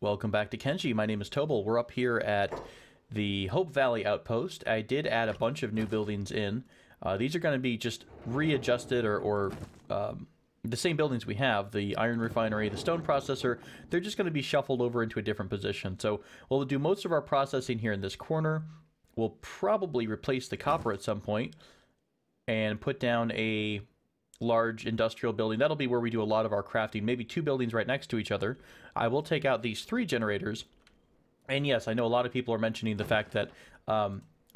Welcome back to Kenshi. My name is Tobal. We're up here at the Hope Valley outpost. I did add a bunch of new buildings in. These are going to be just readjusted or the same buildings we have. The iron refinery, the stone processor, they're just going to be shuffled over into a different position. So we'll do most of our processing here in this corner. We'll probably replace the copper at some point and put down a large industrial building. That'll be where we do a lot of our crafting. Maybe two buildings right next to each other. I will take out these 3 generators. And yes, I know a lot of people are mentioning the fact that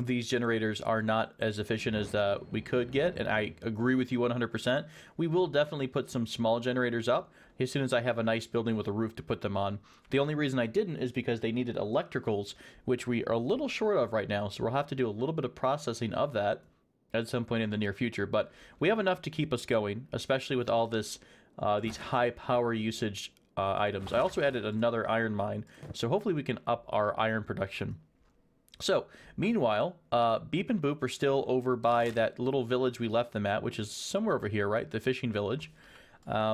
these generators are not as efficient as we could get, and I agree with you 100%. We will definitely put some small generators up as soon as I have a nice building with a roof to put them on. The only reason I didn't is because they needed electricals, which we are a little short of right now, so we'll have to do a little bit of processing of that at some point in the near future. But we have enough to keep us going, especially with all this these high power usage items. I also added another iron mine, so hopefully we can up our iron production. So, meanwhile, Beep and Boop are still over by that little village we left them at, which is somewhere over here, right? The fishing village.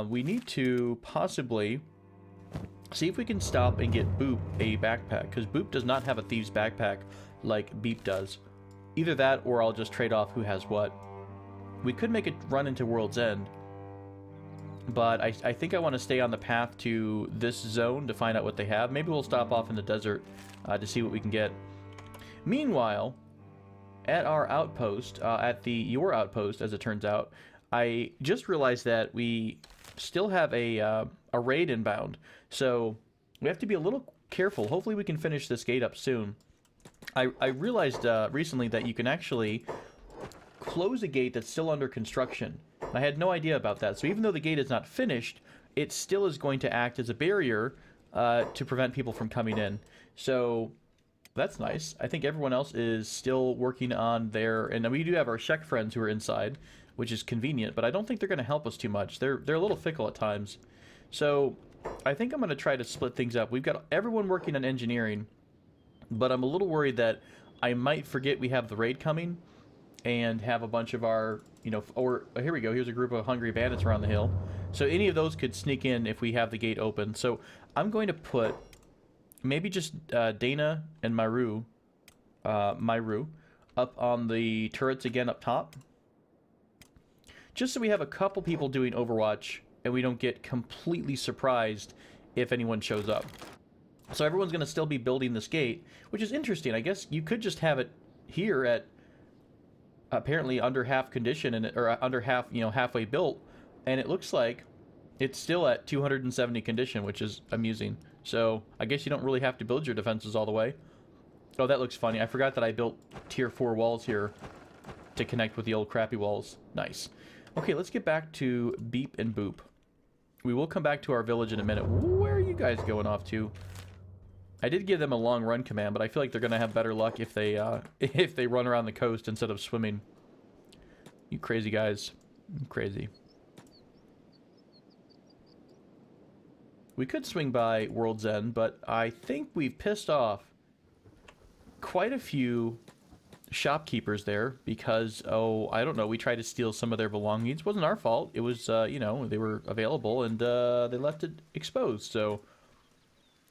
We need to possibly see if we can stop and get Boop a backpack, because Boop does not have a thieves backpack like Beep does. Either that, or I'll just trade off who has what. We could make it run into World's End, but I think I want to stay on the path to this zone to find out what they have. Maybe we'll stop off in the desert to see what we can get. Meanwhile, at our outpost, at your outpost, as it turns out, I just realized that we still have a raid inbound. So we have to be a little careful. Hopefully we can finish this gate up soon. I realized recently that you can actually close a gate that's still under construction. I had no idea about that. So even though the gate is not finished, it still is going to act as a barrier to prevent people from coming in. So that's nice. I think everyone else is still working on their... And we do have our Czech friends who are inside, which is convenient, but I don't think they're going to help us too much. They're a little fickle at times. So I think I'm going to try to split things up. We've got everyone working on engineering, but I'm a little worried that I might forget we have the raid coming and have a bunch of our, you know, or here we go, here's a group of hungry bandits around the hill. So any of those could sneak in if we have the gate open. So I'm going to put maybe just Dana and Myru up on the turrets again up top. Just so we have a couple people doing Overwatch and we don't get completely surprised if anyone shows up. So everyone's going to still be building this gate, which is interesting. I guess you could just have it here at apparently under half condition and or under half, you know, halfway built, and it looks like it's still at 270 condition, which is amusing. So I guess you don't really have to build your defenses all the way. Oh, that looks funny. I forgot that I built tier 4 walls here to connect with the old crappy walls. Nice. Okay, let's get back to Beep and Boop. We will come back to our village in a minute. Where are you guys going off to? I did give them a long run command, but I feel like they're going to have better luck if they run around the coast instead of swimming. You crazy guys. Crazy. We could swing by World's End, but I think we've pissed off quite a few shopkeepers there because, oh, I don't know, we tried to steal some of their belongings. It wasn't our fault. It was, you know, they were available and they left it exposed, so...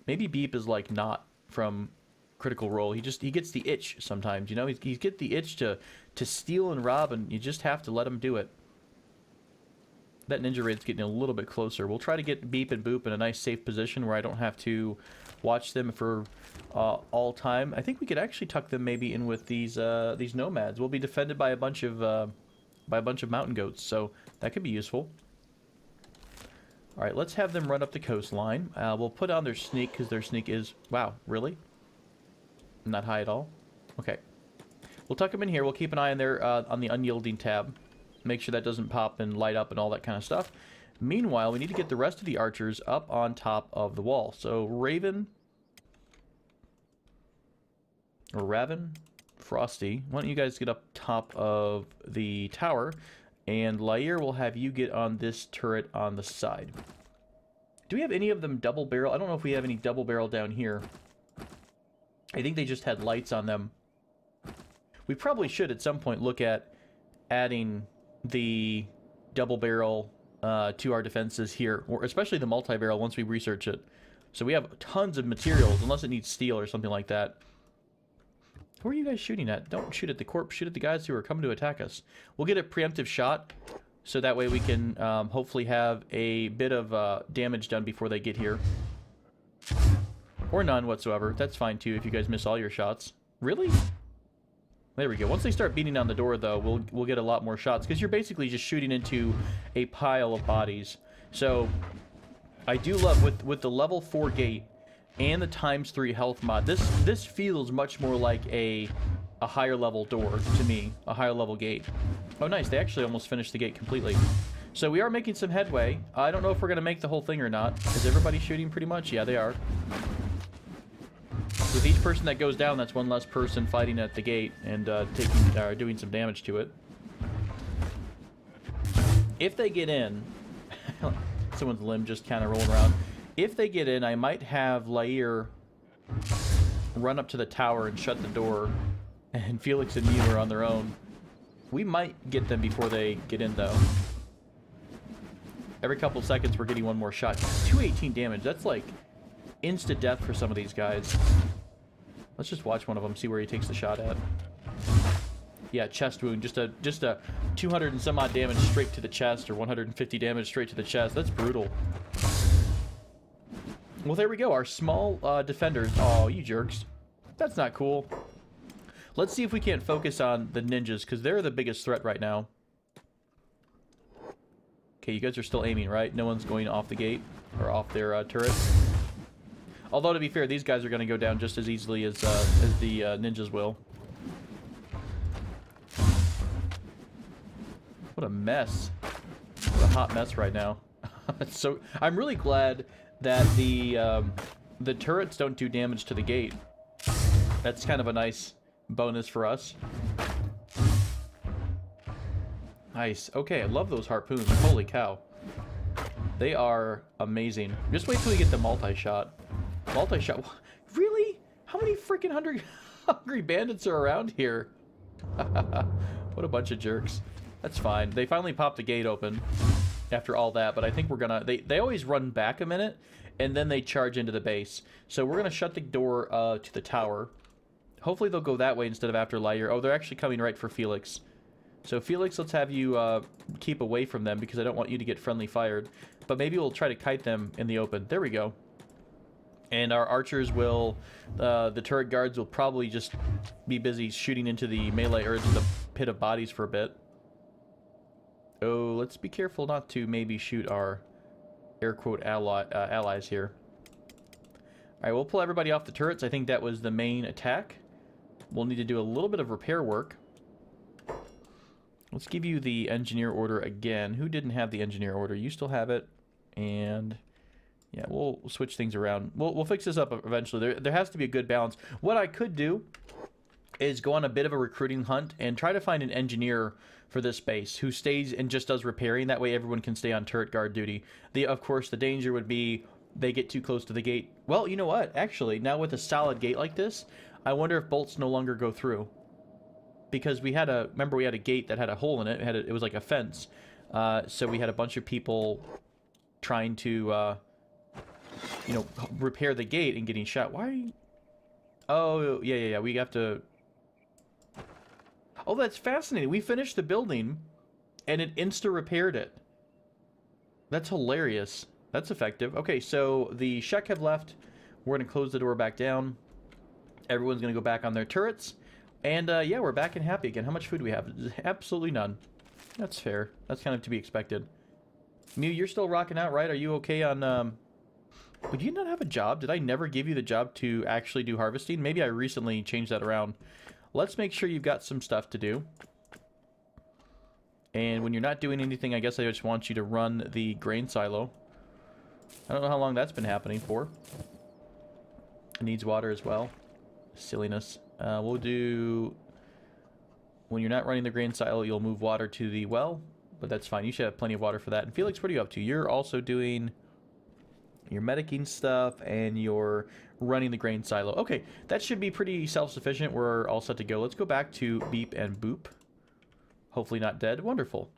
Maybe Beep is like not from Critical Role. He gets the itch sometimes, you know? He get the itch to steal and rob, and you just have to let him do it. That ninja raid's getting a little bit closer. We'll try to get Beep and Boop in a nice safe position where I don't have to watch them for all time. I think we could actually tuck them maybe in with these nomads. We'll be defended by a bunch of mountain goats, so that could be useful. Alright, let's have them run up the coastline. We'll put on their sneak, because their sneak is... Wow, really? Not high at all? Okay. We'll tuck them in here. We'll keep an eye on their on the unyielding tab. Make sure that doesn't pop and light up and all that kind of stuff. Meanwhile, we need to get the rest of the archers up on top of the wall. So, Raven... Or Raven? Frosty. Why don't you guys get up top of the tower... And Lair will have you get on this turret on the side. Do we have any of them double barrel? I don't know if we have any double barrel down here. I think they just had lights on them. We probably should at some point look at adding the double barrel to our defenses here, or especially the multi-barrel once we research it. So we have tons of materials, unless it needs steel or something like that. Who are you guys shooting at? Don't shoot at the corpse. Shoot at the guys who are coming to attack us. We'll get a preemptive shot, so that way we can hopefully have a bit of damage done before they get here. Or none whatsoever. That's fine too if you guys miss all your shots. Really? There we go. Once they start beating down the door, though, we'll get a lot more shots, because you're basically just shooting into a pile of bodies. So I do love with the level 4 gate and the ×3 health mod. This feels much more like a higher level door to me, a higher level gate. Oh, nice. They actually almost finished the gate completely. So we are making some headway. I don't know if we're going to make the whole thing or not. Is everybody shooting pretty much? Yeah, they are. With each person that goes down, that's one less person fighting at the gate and doing some damage to it. If they get in... someone's limb just kind of rolling around. If they get in, I might have Lair run up to the tower and shut the door, and Felix and Mew are on their own. We might get them before they get in, though. Every couple seconds, we're getting one more shot. 218 damage. That's like instant death for some of these guys. Let's just watch one of them, see where he takes the shot at. Yeah, chest wound. Just a 200 and some odd damage straight to the chest, or 150 damage straight to the chest. That's brutal. Well, there we go. Our small defenders. Oh, you jerks. That's not cool. Let's see if we can't focus on the ninjas, because they're the biggest threat right now. Okay, you guys are still aiming, right? No one's going off the gate or off their turret. Although, to be fair, these guys are going to go down just as easily as the ninjas will. What a mess. What a hot mess right now. So I'm really glad that the turrets don't do damage to the gate. That's kind of a nice bonus for us. Nice. Okay, I love those harpoons. Holy cow. They are amazing. Just wait till we get the multi-shot. Multi-shot. Really? How many freaking hungry bandits are around here? What a bunch of jerks. That's fine. They finally popped the gate open after all that, but I think we're gonna... They always run back a minute, and then they charge into the base. So we're gonna shut the door to the tower. Hopefully they'll go that way instead of after Lair. Oh, they're actually coming right for Felix. So Felix, let's have you keep away from them, because I don't want you to get friendly fired. But maybe we'll try to kite them in the open. There we go. And our archers will... the turret guards will probably just be busy shooting into the melee, or into the pit of bodies for a bit. Oh, let's be careful not to maybe shoot our air quote allies here. Alright, we'll pull everybody off the turrets. I think that was the main attack. We'll need to do a little bit of repair work. Let's give you the engineer order again. Who didn't have the engineer order? You still have it. And yeah, we'll switch things around. We'll fix this up eventually. There has to be a good balance. What I could do is go on a bit of a recruiting hunt and try to find an engineer for this base who stays and just does repairing. That way everyone can stay on turret guard duty. Of course, the danger would be they get too close to the gate. Well, you know what? Actually, now with a solid gate like this, I wonder if bolts no longer go through. Because we had remember we had a gate that had a hole in it. It was like a fence. So we had a bunch of people trying to, you know, repair the gate and getting shot. Why? Oh, yeah. We have to... Oh, that's fascinating. We finished the building, and it insta-repaired it. That's hilarious. That's effective. Okay, so the Shek have left. We're going to close the door back down. Everyone's going to go back on their turrets. And, yeah, we're back and happy again. How much food do we have? Absolutely none. That's fair. That's kind of to be expected. Mew, you're still rocking out, right? Are you okay on, Would you not have a job? Did I never give you the job to actually do harvesting? Maybe I recently changed that around. Let's make sure you've got some stuff to do. And when you're not doing anything, I guess I just want you to run the grain silo. I don't know how long that's been happening for. It needs water as well. Silliness. We'll do... When you're not running the grain silo, you'll move water to the well. But that's fine. You should have plenty of water for that. And Felix, what are you up to? You're also doing your medicing stuff, and you're running the grain silo. Okay, that should be pretty self-sufficient. We're all set to go. Let's go back to Beep and Boop. Hopefully not dead. Wonderful.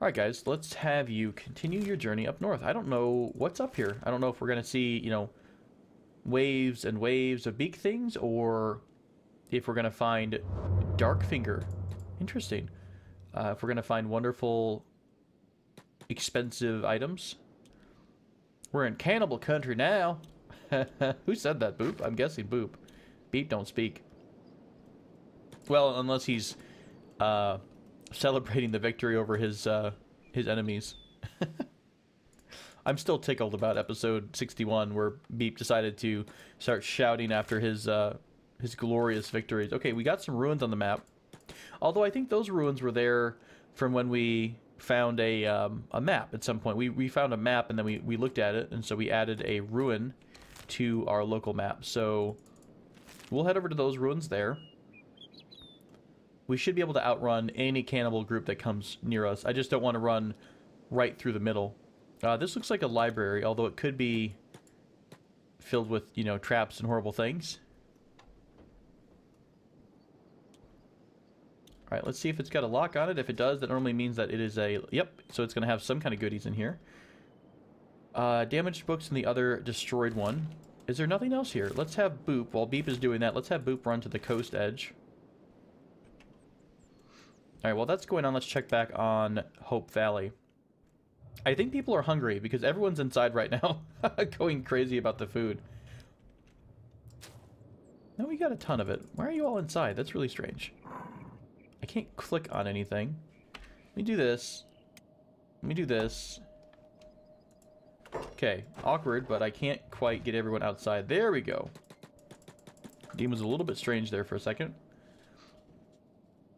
Alright guys, let's have you continue your journey up north. I don't know what's up here. I don't know if we're going to see, you know, waves and waves of big things, or if we're going to find Darkfinger. Interesting. If we're going to find wonderful, expensive items. We're in cannibal country now. Who said that, Boop? I'm guessing Boop. Beep don't speak. Well, unless he's celebrating the victory over his enemies. I'm still tickled about episode 61, where Beep decided to start shouting after his glorious victories. Okay, we got some ruins on the map. Although I think those ruins were there from when we found a map at some point. We found a map and then we looked at it, and so we added a ruin to our local map. So we'll head over to those ruins there. We should be able to outrun any cannibal group that comes near us. I just don't want to run right through the middle. This looks like a library, although it could be filled with, you know, traps and horrible things. Alright, let's see if it's got a lock on it. If it does, that normally means that it is a... Yep, so it's going to have some kind of goodies in here. Damaged books in the other destroyed one. Is there nothing else here? Let's have Boop. While Beep is doing that, let's have Boop run to the coast edge. Alright, while that's going on, let's check back on Hope Valley. I think people are hungry because everyone's inside right now going crazy about the food. No, we got a ton of it. Why are you all inside? That's really strange. I can't click on anything. Let me do this. Let me do this. Okay, awkward, but I can't quite get everyone outside. There we go. Game was a little bit strange there for a second.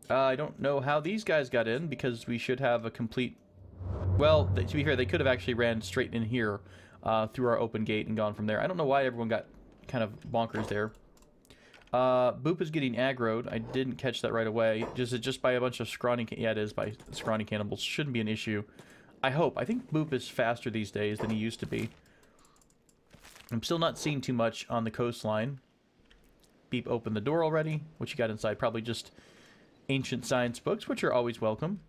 I don't know how these guys got in, because we should have a complete... Well, to be fair, they could have actually ran straight in here through our open gate and gone from there. I don't know why everyone got kind of bonkers there. Boop is getting aggroed. I didn't catch that right away. Just by a bunch of scrawny... Yeah, it is by scrawny cannibals. Shouldn't be an issue. I hope. I think Boop is faster these days than he used to be. I'm still not seeing too much on the coastline. Beep opened the door already. What you got inside? Probably just... ancient science books, which are always welcome.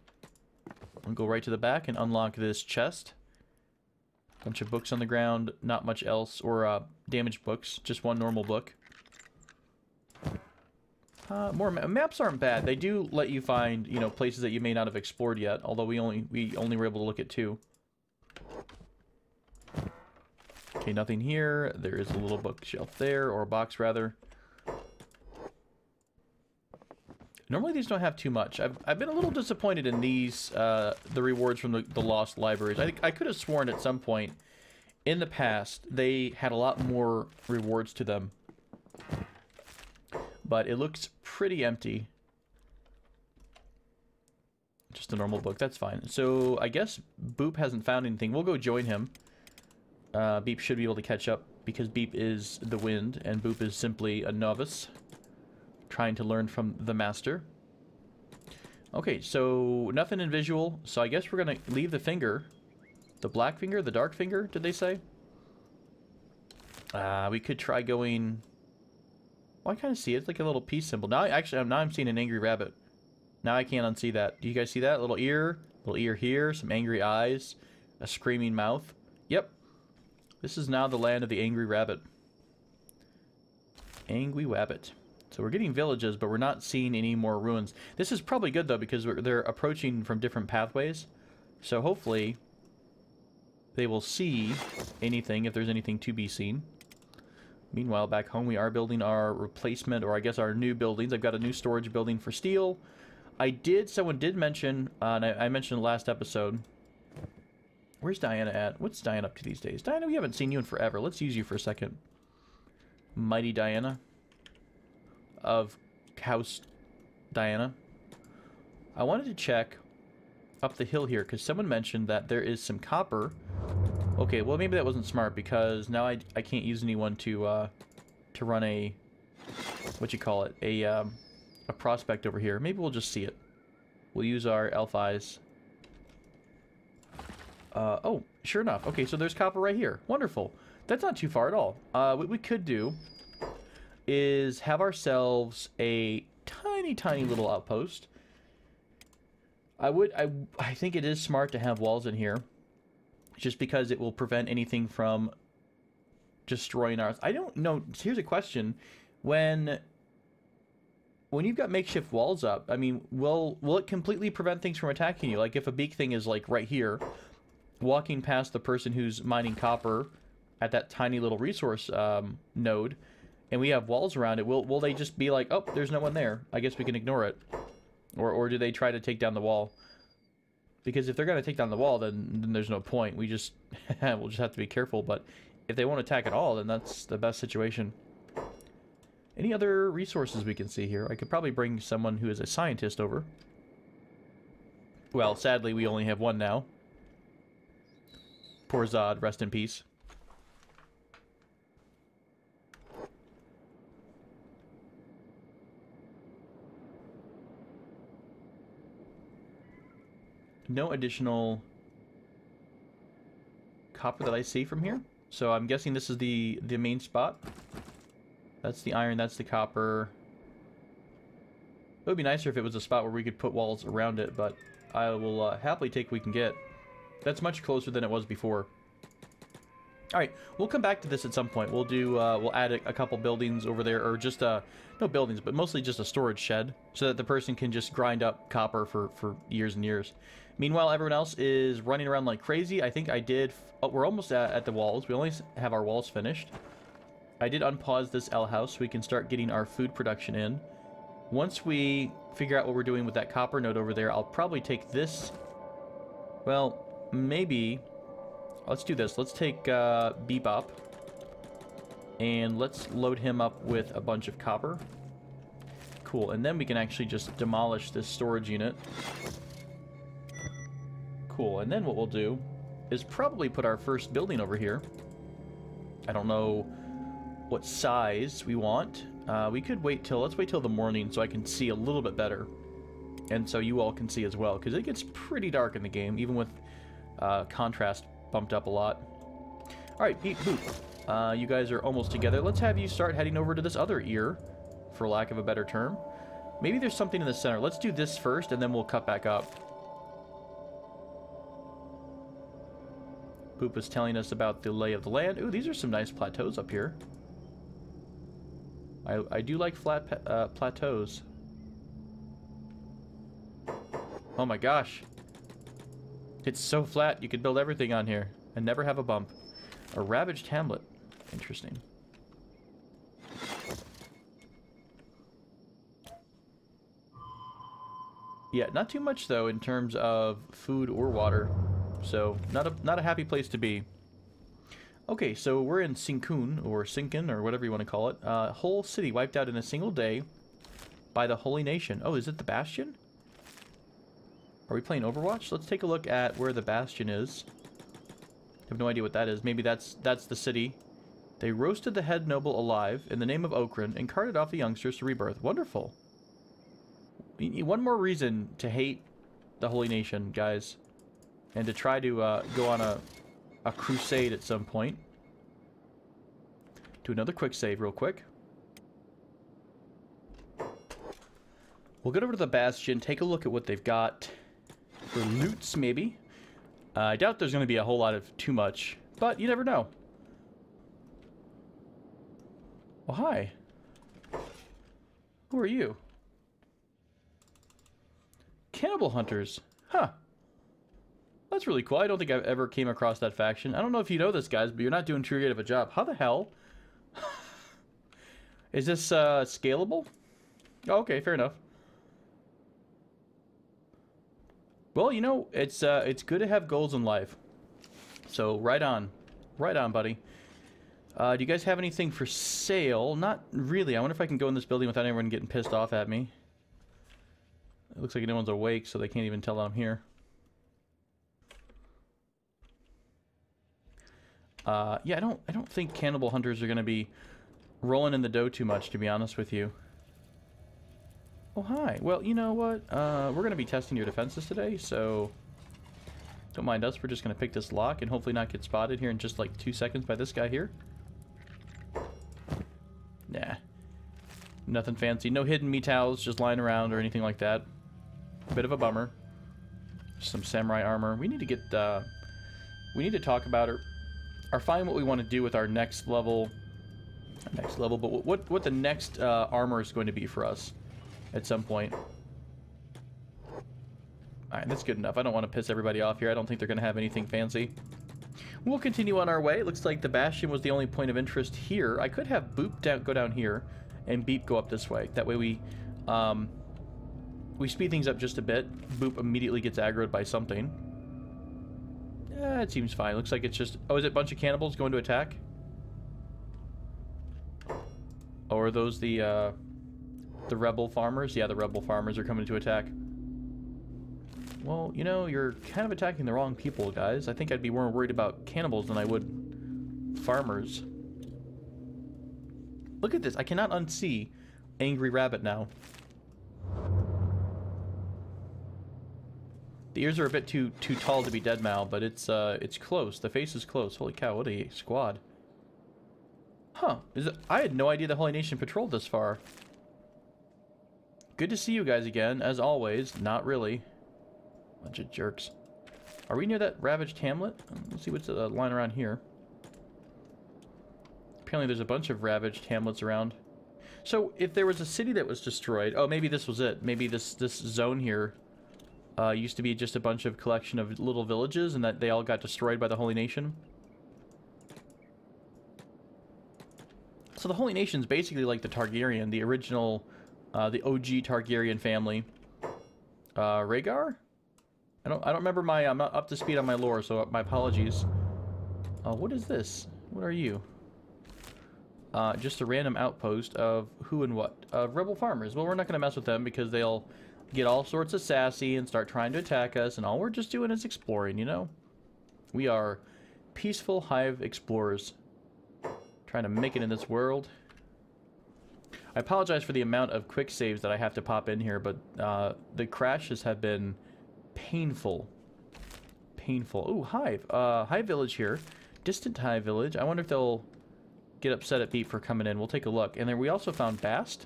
I'll go right to the back and unlock this chest. Bunch of books on the ground, not much else, or damaged books, just one normal book. More maps aren't bad. They do let you find, you know, places that you may not have explored yet, although we only were able to look at 2. Okay, nothing here. There is a little bookshelf there, or a box rather. Normally these don't have too much. I've been a little disappointed in these, the rewards from the lost libraries. I could have sworn at some point in the past they had a lot more rewards to them. But it looks pretty empty. Just a normal book, that's fine. So I guess Boop hasn't found anything. We'll go join him. Beep should be able to catch up because Beep is the wind and Boop is simply a novice trying to learn from the master. Okay, so nothing in visual. So I guess we're gonna leave the finger. The black finger, the dark finger, did they say? We could try going... Well, I kind of see it. It's like a little peace symbol. Now, now I'm seeing an angry rabbit. Now I can't unsee that. Do you guys see that? Little ear here, some angry eyes, a screaming mouth. Yep. This is now the land of the angry rabbit. Angry rabbit. So we're getting villages, but we're not seeing any more ruins. This is probably good, though, because they're approaching from different pathways. So hopefully they will see anything, if there's anything to be seen. Meanwhile, back home, we are building our replacement, or I guess our new buildings. I've got a new storage building for steel. Someone did mention, and I mentioned in the last episode. Where's Diana at? What's Diana up to these days? Diana, we haven't seen you in forever. Let's use you for a second. Mighty Diana. Of House Diana. I wanted to check up the hill here, because someone mentioned that there is some copper. Okay, well maybe that wasn't smart, because now I can't use anyone to run a... what you call it? A prospect over here. Maybe we'll just see it. We'll use our elf eyes. Oh, sure enough. Okay, so there's copper right here. Wonderful. That's not too far at all. What we could do is have ourselves a tiny little outpost. I think it is smart to have walls in here, just because it will prevent anything from destroying ours. I don't know. Here's a question: when you've got makeshift walls up, I mean, will it completely prevent things from attacking you? Like if a beak thing is like right here, walking past the person who's mining copper at that tiny little resource node, and we have walls around it, will they just be like, oh, there's no one there, I guess we can ignore it? Or do they try to take down the wall? Because if they're going to take down the wall, then there's no point. We'll just have to be careful. But if they won't attack at all, then that's the best situation. Any other resources we can see here? I could probably bring someone who is a scientist over. Well, sadly, we only have one now. Poor Zod, rest in peace. No additional copper that I see from here. So I'm guessing this is the main spot. That's the iron, that's the copper. It would be nicer if it was a spot where we could put walls around it, but I will happily take what we can get. That's much closer than it was before. Alright, we'll come back to this at some point. We'll do, we'll add a couple buildings over there, or just, no buildings, but mostly just a storage shed, so that the person can just grind up copper for years and years. Meanwhile, everyone else is running around like crazy. I think I did, oh, we're almost at the walls. We only have our walls finished. I did unpause this L house so we can start getting our food production in. Once we figure out what we're doing with that copper node over there, I'll probably take this, well, maybe, let's do this. Let's take Bebop, and let's load him up with a bunch of copper. Cool, and then we can actually just demolish this storage unit. Cool, and then what we'll do is probably put our first building over here. I don't know what size we want. We could wait till, let's wait till the morning so I can see a little bit better. And so you all can see as well, because it gets pretty dark in the game, even with contrast bumped up a lot. Alright, Beep Boop. You guys are almost together. Let's have you start heading over to this other ear, for lack of a better term. Maybe there's something in the center. Let's do this first, and then we'll cut back up. Boop is telling us about the lay of the land. Ooh, these are some nice plateaus up here. I do like flat plateaus. Oh my gosh. It's so flat, you could build everything on here and never have a bump. A ravaged hamlet. Interesting. Yeah, not too much though in terms of food or water. So, not a happy place to be. Okay, so we're in Sinkun, or Sinkin, or whatever you want to call it. Whole city wiped out in a single day by the Holy Nation. Oh, is it the Bastion? Are we playing Overwatch? Let's take a look at where the Bastion is. I have no idea what that is. Maybe that's the city. They roasted the head noble alive in the name of Okran and carted off the youngsters to rebirth. Wonderful. One more reason to hate the Holy Nation, guys. And to try to go on a crusade at some point. Do another quick save real quick. We'll get over to the Bastion, take a look at what they've got for loots, maybe. I doubt there's going to be a whole lot of too much, but you never know. Oh, hi. Who are you? Cannibal hunters. Huh. That's really cool. I don't think I've ever came across that faction. I don't know if you know this, guys, but you're not doing too great of a job. How the hell? Is this scalable? Oh, okay, fair enough. Well, you know, it's good to have goals in life. So, right on. Right on, buddy. Do you guys have anything for sale? Not really. I wonder if I can go in this building without anyone getting pissed off at me. It looks like no one's awake, so they can't even tell that I'm here. Yeah, I don't think cannibal hunters are going to be rolling in the dough too much, to be honest with you. Oh, hi. Well, you know what? We're going to be testing your defenses today, so don't mind us. We're just going to pick this lock and hopefully not get spotted here in just like 2 seconds by this guy here. Nah. Nothing fancy. No hidden metals just lying around or anything like that. Bit of a bummer. Some samurai armor. We need to get, we need to talk about or find what we want to do with our next level. But what the next armor is going to be for us at some point. Alright, that's good enough. I don't want to piss everybody off here. I don't think they're going to have anything fancy. We'll continue on our way. It looks like the Bastion was the only point of interest here. I could have Boop go down here and Beep go up this way. That way we speed things up just a bit. Boop immediately gets aggroed by something. It seems fine. Looks like it's just... Oh, is it a bunch of cannibals going to attack? Or are those the rebel farmers? Yeah, the rebel farmers are coming to attack. Well, you know, you're kind of attacking the wrong people, guys. I think I'd be more worried about cannibals than I would farmers. Look at this. I cannot unsee Angry Rabbit now. The ears are a bit too tall to be Deadmau, but it's close. The face is close. Holy cow, what a squad. Huh. I had no idea the Holy Nation patrolled this far. Good to see you guys again, as always. Not really. Bunch of jerks. Are we near that ravaged hamlet? Let's see what's lying around here. Apparently there's a bunch of ravaged hamlets around. So, if there was a city that was destroyed... Oh, maybe this was it. Maybe this zone here used to be just a bunch of collection of little villages, and that they all got destroyed by the Holy Nation. So the Holy Nation's basically like the Targaryen, the original, the OG Targaryen family. Rhaegar? I don't remember I'm not up to speed on my lore, so my apologies. What is this? What are you? Just a random outpost of who and what? Rebel farmers. Well, we're not going to mess with them because they'll get all sorts of sassy and start trying to attack us, and all we're just doing is exploring, you know? We are peaceful hive explorers. Trying to make it in this world. I apologize for the amount of quick saves that I have to pop in here, but the crashes have been painful. Painful. Ooh, hive. Hive village here. Distant hive village. I wonder if they'll get upset at Beep for coming in. We'll take a look. And then we also found Bast.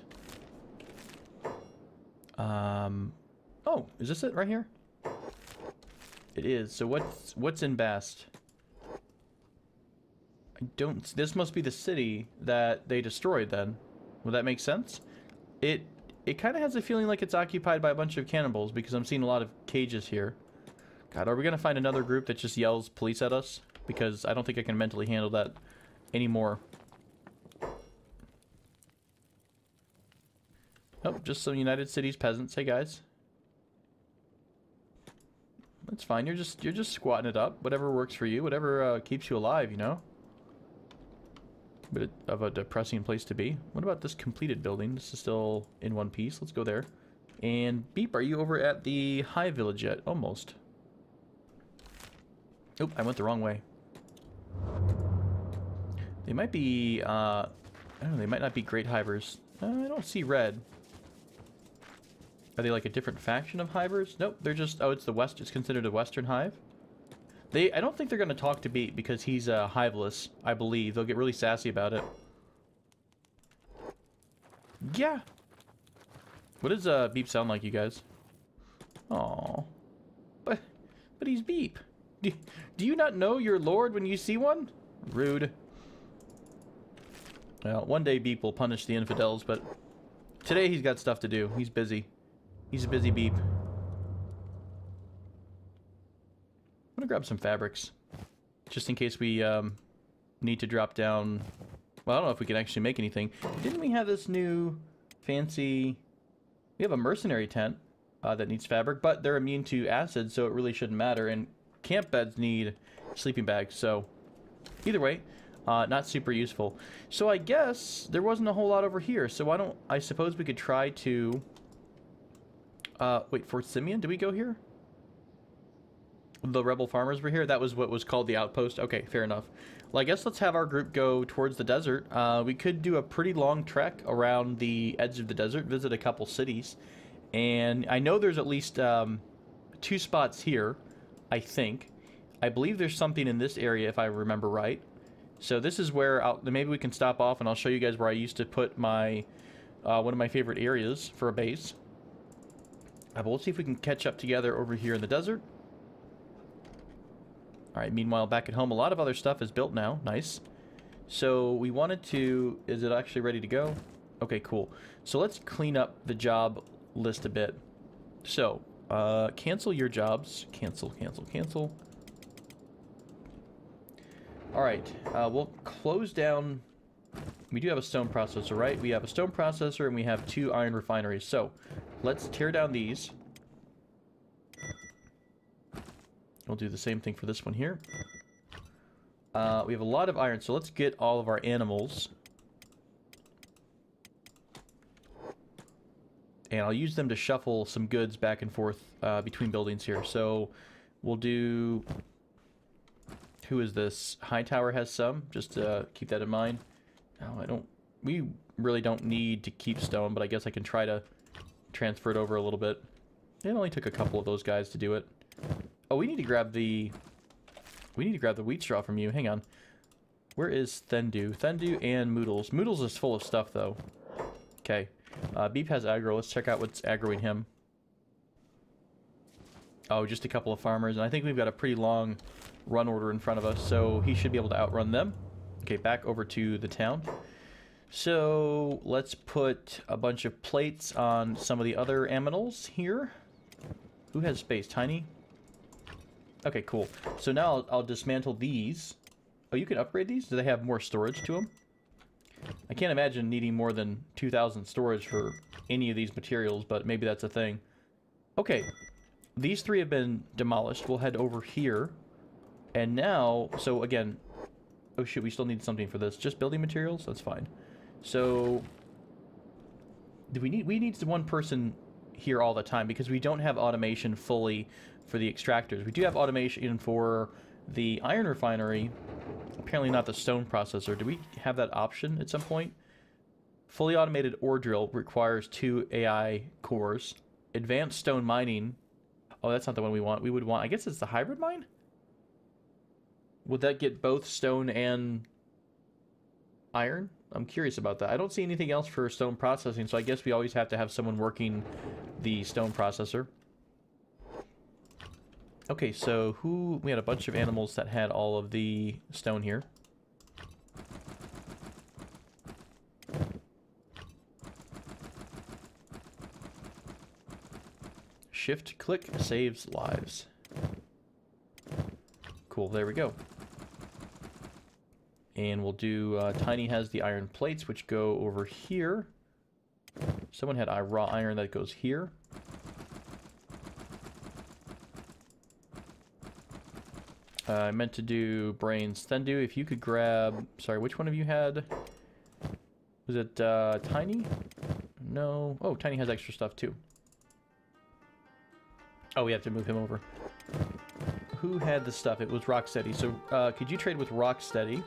Oh, is this it right here? It is. So what's in Bast? This must be the city that they destroyed then. Would that make sense? It kind of has a feeling like it's occupied by a bunch of cannibals because I'm seeing a lot of cages here. God, are we going to find another group that just yells police at us? Because I don't think I can mentally handle that anymore. Oh, just some United Cities peasants. Hey guys. That's fine. You're just squatting it up. Whatever works for you. Whatever keeps you alive, you know? Bit of a depressing place to be. What about this completed building? This is still in one piece. Let's go there. And Beep, are you over at the Hive Village yet? Almost. Oop, I went the wrong way. They might be, I don't know, they might not be Great Hivers. I don't see red. Are they like a different faction of Hivers? Nope, they're just, oh, it's the West, it's considered a Western Hive. I don't think they're going to talk to Beep because he's hiveless, I believe. They'll get really sassy about it. Yeah. What does Beep sound like, you guys? Aww. But he's Beep. Do you not know your lord when you see one? Rude. Well, one day Beep will punish the infidels, but today he's got stuff to do. He's busy. He's a busy Beep. I'm gonna grab some fabrics, just in case we need to drop down. Well, I don't know if we can actually make anything. Didn't we have this new fancy... We have a mercenary tent that needs fabric, but they're immune to acid, so it really shouldn't matter. And camp beds need sleeping bags, so either way, not super useful. So I guess there wasn't a whole lot over here, so I suppose we could try to... wait, Fort Simeon? Did we go here? The rebel farmers were here? That was what was called the outpost? Okay, fair enough. Well, I guess let's have our group go towards the desert. We could do a pretty long trek around the edge of the desert, visit a couple cities. And I know there's at least 2 spots here, I think. I believe there's something in this area, if I remember right. So this is where maybe we can stop off and I'll show you guys where I used to put my one of my favorite areas for a base. But we'll see if we can catch up together over here in the desert. Alright, meanwhile, back at home, a lot of other stuff is built now. Nice. So, we wanted to... Is it actually ready to go? Okay, cool. So, let's clean up the job list a bit. So, cancel your jobs. Cancel, cancel, cancel. Alright, we'll close down... We do have a stone processor, right? We have a stone processor and we have 2 iron refineries. So, let's tear down these. We'll do the same thing for this one here. We have a lot of iron, so let's get all of our animals. And I'll use them to shuffle some goods back and forth between buildings here. So, we'll do... Who is this? Hightower has some, just to keep that in mind. No, I don't... We really don't need to keep stone, but I guess I can try to transfer it over a little bit. It only took a couple of those guys to do it. Oh, we need to grab the... We need to grab the wheat straw from you. Hang on. Where is Thendu? Thendu and Moodles. Moodles is full of stuff, though. Okay. Beep has aggro. Let's check out what's aggroing him. Oh, just a couple of farmers. And I think we've got a pretty long run order in front of us, so he should be able to outrun them. Okay, back over to the town. So, let's put a bunch of plates on some of the other aminals here. Who has space? Tiny? Okay, cool. So now I'll dismantle these. Oh, you can upgrade these? Do they have more storage to them? I can't imagine needing more than 2,000 storage for any of these materials, but maybe that's a thing. Okay, these 3 have been demolished. We'll head over here. And now, so again... Oh shoot, we still need something for this. Just building materials? That's fine. So... we need one person here all the time, because we don't have automation fully for the extractors. We do have automation for the iron refinery. Apparently not the stone processor. Do we have that option at some point? Fully automated ore drill requires 2 AI cores. Advanced stone mining. Oh, that's not the one we want. We would want... I guess it's the hybrid mine? Would that get both stone and iron? I'm curious about that. I don't see anything else for stone processing, so I guess we always have to have someone working the stone processor. Okay, so who... We had a bunch of animals that had all of the stone here. Shift click saves lives. Cool, there we go. And we'll do... Tiny has the iron plates, which go over here. Someone had raw iron that goes here. I meant to do brains. Thendu, if you could grab... Sorry, which one of you had... Was it Tiny? No. Oh, Tiny has extra stuff too. Oh, we have to move him over. Who had the stuff? It was Rocksteady. So, could you trade with Rocksteady?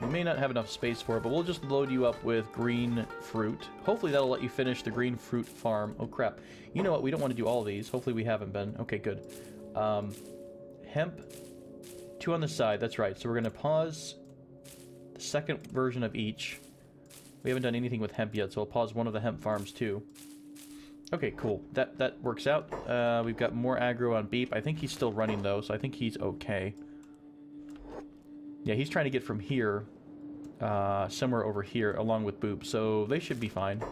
We may not have enough space for it, but we'll just load you up with green fruit. Hopefully that'll let you finish the green fruit farm. Oh, crap. You know what? We don't want to do all these. Hopefully we haven't been. Okay, good. Hemp. 2 on the side. That's right. So we're going to pause the second version of each. We haven't done anything with hemp yet, so I'll pause one of the hemp farms too. Okay, cool. That works out. We've got more aggro on Beep. I think he's still running, though, so I think he's okay. Yeah, he's trying to get from here, somewhere over here, along with Boop, so they should be fine.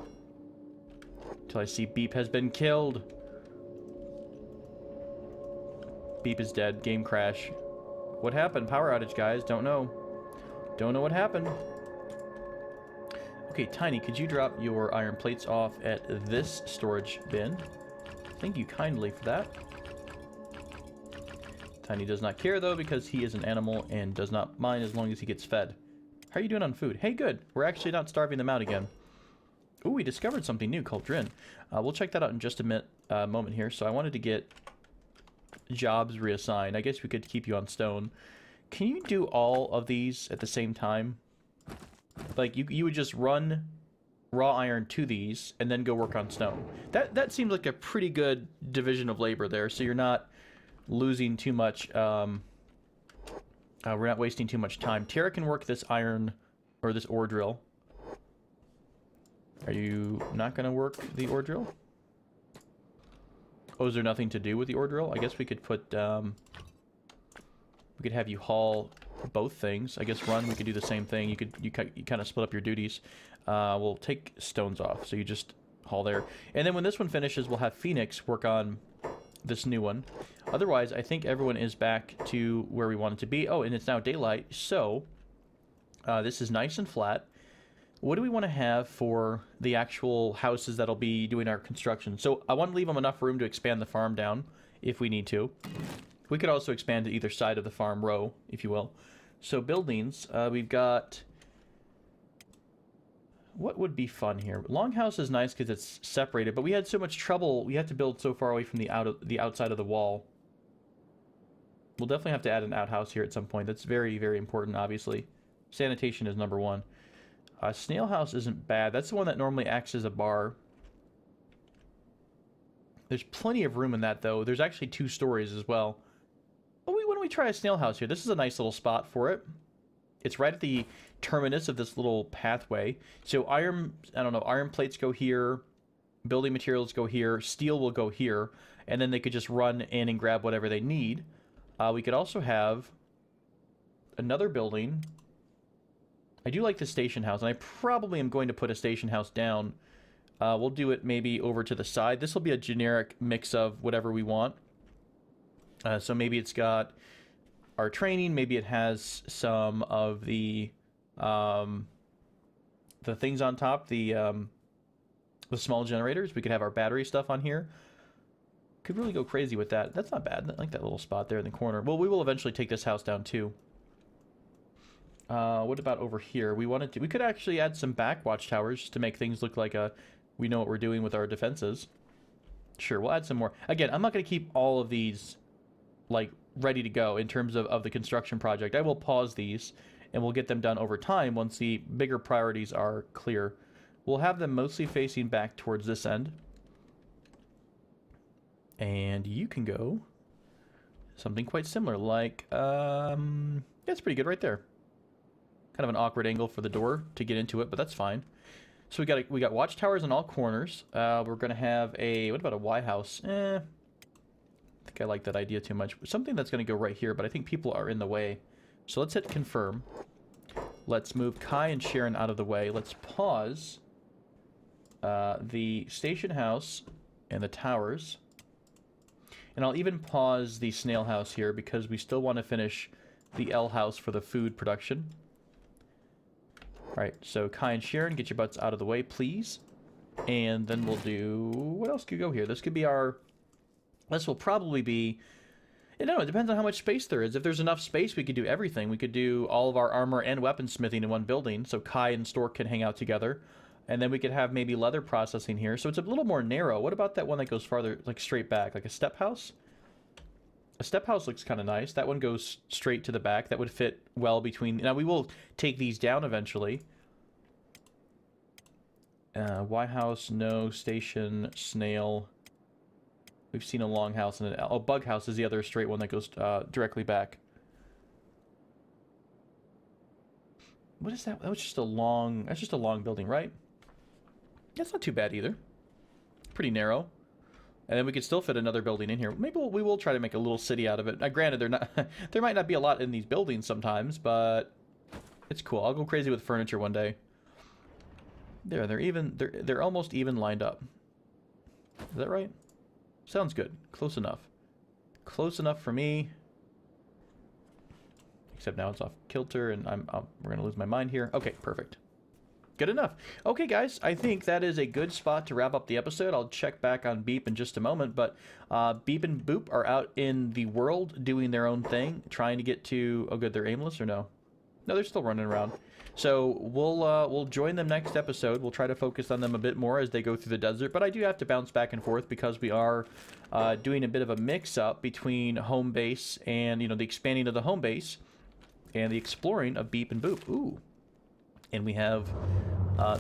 Until I see Beep has been killed. Beep is dead. Game crash. What happened? Power outage, guys. Don't know. Don't know what happened. Okay, Tiny, could you drop your iron plates off at this storage bin? Thank you kindly for that. Tiny does not care, though, because he is an animal and does not mind as long as he gets fed. How are you doing on food? Hey, good. We're actually not starving them out again. Ooh, we discovered something new called Drin. We'll check that out in just a moment here. So I wanted to get jobs reassigned. I guess we could keep you on stone. Can you do all of these at the same time? Like, you would just run raw iron to these and then go work on stone. That seems like a pretty good division of labor there, so you're not losing too much, we're not wasting too much time. Tara can work this iron, or this ore drill. Are you not going to work the ore drill? Oh, is there nothing to do with the ore drill? I guess we could put, we could have you haul both things. I guess run, we could do the same thing. You kind of split up your duties. We'll take stones off, so you just haul there. And then when this one finishes, we'll have Phoenix work on this new one. Otherwise, I think everyone is back to where we want it to be. Oh, and it's now daylight, so this is nice and flat. What do we want to have for the actual houses that'll be doing our construction? So I want to leave them enough room to expand the farm down if we need to. We could also expand to either side of the farm row, if you will. So buildings, we've got... What would be fun here? Longhouse is nice because it's separated, but we had so much trouble. We had to build so far away from the outside of the wall. We'll definitely have to add an outhouse here at some point. That's very, very important, obviously. Sanitation is number one. Snail house isn't bad. That's the one that normally acts as a bar. There's plenty of room in that, though. There's actually 2 stories as well. Oh, why don't we try a snail house here? This is a nice little spot for it. It's right at the terminus of this little pathway. So iron plates go here. Building materials go here. Steel will go here. And then they could just run in and grab whatever they need. We could also have another building. I do like the station house, and I probably am going to put a station house down. We'll do it maybe over to the side. This will be a generic mix of whatever we want. So maybe it's got our training. Maybe it has some of the things on top, the small generators. We could have our battery stuff on here. Could really go crazy with that. That's not bad. I like that little spot there in the corner. Well, we will eventually take this house down too. What about over here? We could actually add some back watchtowers to make things look like we know what we're doing with our defenses. Sure, we'll add some more. Again, I'm not going to keep all of these like ready to go in terms of the construction project. I will pause these and we'll get them done over time once the bigger priorities are clear. We'll have them mostly facing back towards this end. And you can go something quite similar, like, yeah, it's pretty good right there. Kind of an awkward angle for the door to get into it, but that's fine. So we got watchtowers in all corners. We're gonna have what about a Y house? I think I like that idea too much. Something that's gonna go right here, but I think people are in the way. So let's hit confirm. Let's move Kai and Sharon out of the way. Let's pause the station house and the towers. And I'll even pause the snail house here because we still want to finish the L house for the food production. Alright, so Kai and Sharon, get your butts out of the way, please. And then we'll do... What else could go here? This could be our... This will probably be... I don't know, it depends on how much space there is. If there's enough space, we could do everything. We could do all of our armor and weaponsmithing in one building, so Kai and Stork can hang out together. And then we could have maybe leather processing here. So it's a little more narrow. What about that one that goes farther, like straight back, like a step house? A step house looks kind of nice. That one goes straight to the back. That would fit well between... Now, we will take these down eventually. Y house, no. Station, snail. We've seen a long house and a... Oh, bug house is the other straight one that goes directly back. What is that? That was just a long... That's just a long building, right? That's not too bad either. Pretty narrow. And then we could still fit another building in here. Maybe we will try to make a little city out of it. Now, granted, there might not be a lot in these buildings sometimes, but it's cool. I'll go crazy with furniture one day. There, they're almost even lined up. Is that right? Sounds good. Close enough. Close enough for me. Except now it's off kilter, and we're gonna lose my mind here. Okay, perfect. Good enough. Okay, guys, I think that is a good spot to wrap up the episode. I'll check back on Beep in just a moment, but Beep and Boop are out in the world doing their own thing, trying to get to... Oh, good, they're aimless or no? No, they're still running around. So we'll join them next episode. We'll try to focus on them a bit more as they go through the desert, but I do have to bounce back and forth because we are doing a bit of a mix-up between home base and, you know, the expanding of the home base and the exploring of Beep and Boop. Ooh. And we have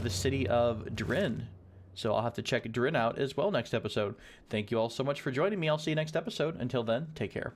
the city of Drin. So I'll have to check Drin out as well next episode. Thank you all so much for joining me. I'll see you next episode. Until then, take care.